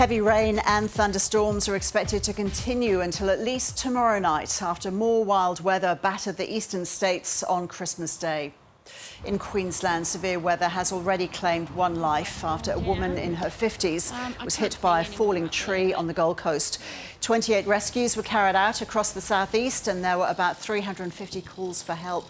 Heavy rain and thunderstorms are expected to continue until at least tomorrow night after more wild weather battered the eastern states on Christmas Day. In Queensland, severe weather has already claimed one life after a woman in her 50s was hit by a falling tree on the Gold Coast. 28 rescues were carried out across the southeast and there were about 350 calls for help.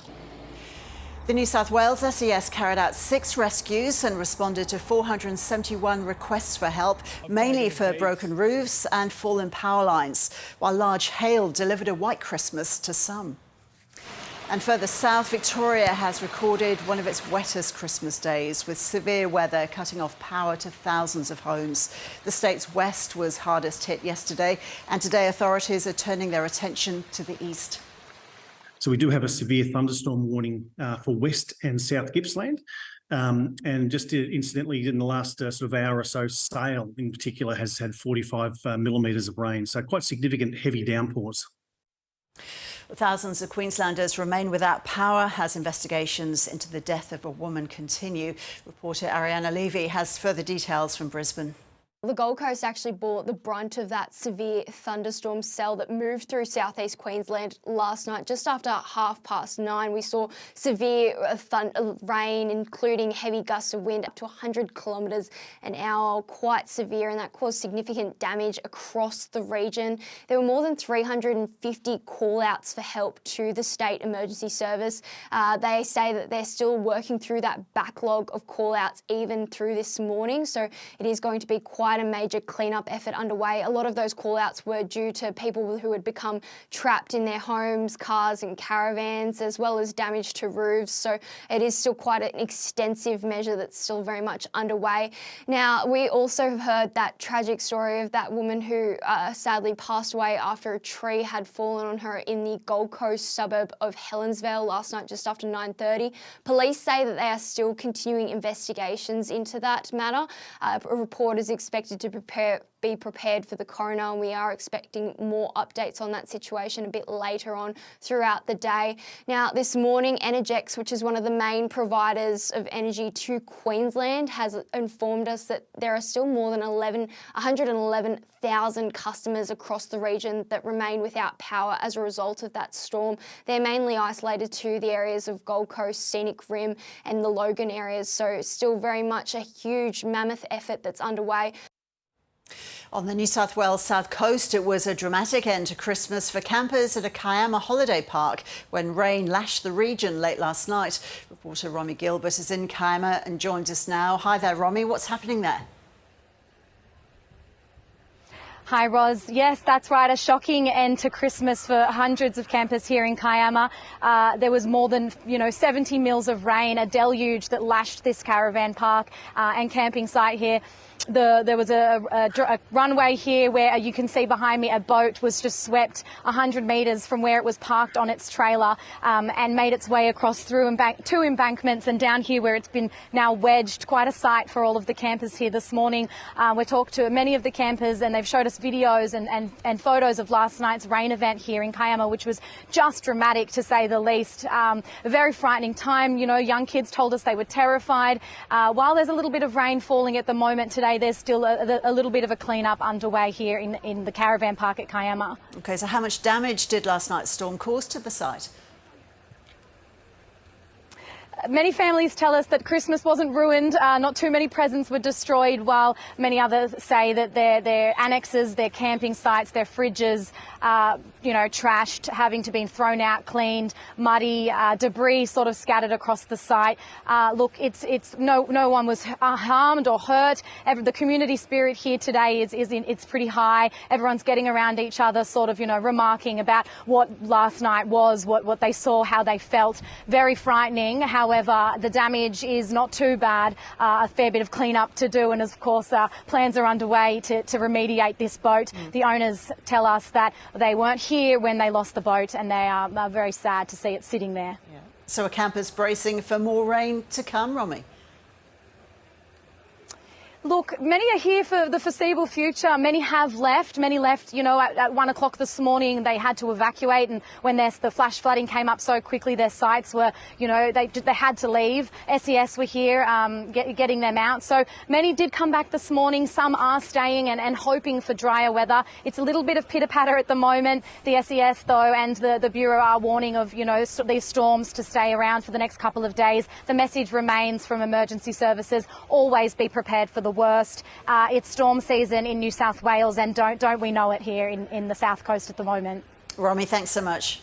The New South Wales SES carried out 6 rescues and responded to 471 requests for help, mainly for broken roofs and fallen power lines, while large hail delivered a white Christmas to some. And further south, Victoria has recorded one of its wettest Christmas days, with severe weather cutting off power to thousands of homes. The state's west was hardest hit yesterday, and today authorities are turning their attention to the east. So we do have a severe thunderstorm warning for West and South Gippsland. And just incidentally, in the last sort of hour or so, Sale in particular has had 45 millimetres of rain. So quite significant heavy downpours. Thousands of Queenslanders remain without power as investigations into the death of a woman continue. Reporter Ariana Levy has further details from Brisbane. The Gold Coast actually bore the brunt of that severe thunderstorm cell that moved through southeast Queensland last night. Just after 9:30, we saw severe rain, including heavy gusts of wind up to 100 kilometres an hour, quite severe, and that caused significant damage across the region. There were more than 350 call-outs for help to the State Emergency Service. They say that they're still working through that backlog of call-outs even through this morning, so it is going to be quite a major cleanup effort underway. A lot of those call-outs were due to people who had become trapped in their homes, cars and caravans, as well as damage to roofs. So it is still quite an extensive measure that's still very much underway. Now, we also have heard that tragic story of that woman who sadly passed away after a tree had fallen on her in the Gold Coast suburb of Helensvale last night just after 9:30. Police say that they are still continuing investigations into that matter. A report is expected to be prepared for the coroner, and we are expecting more updates on that situation a bit later on throughout the day. Now, this morning, Energex, which is one of the main providers of energy to Queensland, has informed us that there are still more than 111,000 customers across the region that remain without power as a result of that storm. They're mainly isolated to the areas of Gold Coast, Scenic Rim and the Logan areas, so still very much a huge mammoth effort that's underway. On the New South Wales South Coast, it was a dramatic end to Christmas for campers at a Kiama holiday park when rain lashed the region late last night. Reporter Romy Gilbert is in Kiama and joins us now. Hi there, Romy. What's happening there? Hi, Roz. Yes, that's right. A shocking end to Christmas for hundreds of campers here in Kiama. There was more than 70 mils of rain, a deluge that lashed this caravan park and camping site here. There was a runway here where you can see behind me a boat was just swept 100 metres from where it was parked on its trailer and made its way across through two embankments and down here where it's been now wedged. Quite a sight for all of the campers here this morning. We talked to many of the campers and they've showed us videos and photos of last night's rain event here in Kiama, which was just dramatic to say the least. A very frightening time. Young kids told us they were terrified. While there's a little bit of rain falling at the moment today, there's still a little bit of a clean-up underway here in the caravan park at Kiama. OK, so how much damage did last night's storm cause to the site? Many families tell us that Christmas wasn't ruined, not too many presents were destroyed, while many others say that their annexes, their camping sites, their fridges, trashed, having to be thrown out, cleaned, muddy, debris sort of scattered across the site. Look, no one was harmed or hurt. The community spirit here today it's pretty high. Everyone's getting around each other, sort of, remarking about what last night was, what they saw, how they felt. Very frightening. However, the damage is not too bad. A fair bit of clean-up to do, and of course, plans are underway to remediate this boat. The owners tell us that they weren't here when they lost the boat, and they are very sad to see it sitting there. Yeah. So are campers bracing for more rain to come, Romy? Look, many are here for the foreseeable future. Many have left. Many left, you know, at 1 o'clock this morning. They had to evacuate, and when the flash flooding came up so quickly, their sites were, you know, they had to leave. SES were here getting them out. So many did come back this morning. Some are staying and hoping for drier weather. It's a little bit of pitter-patter at the moment. The SES, though, and the Bureau are warning of, you know, these storms to stay around for the next couple of days. The message remains from emergency services: always be prepared for the worst. It's storm season in New South Wales, and don't we know it here in the South Coast at the moment. Romy, thanks so much.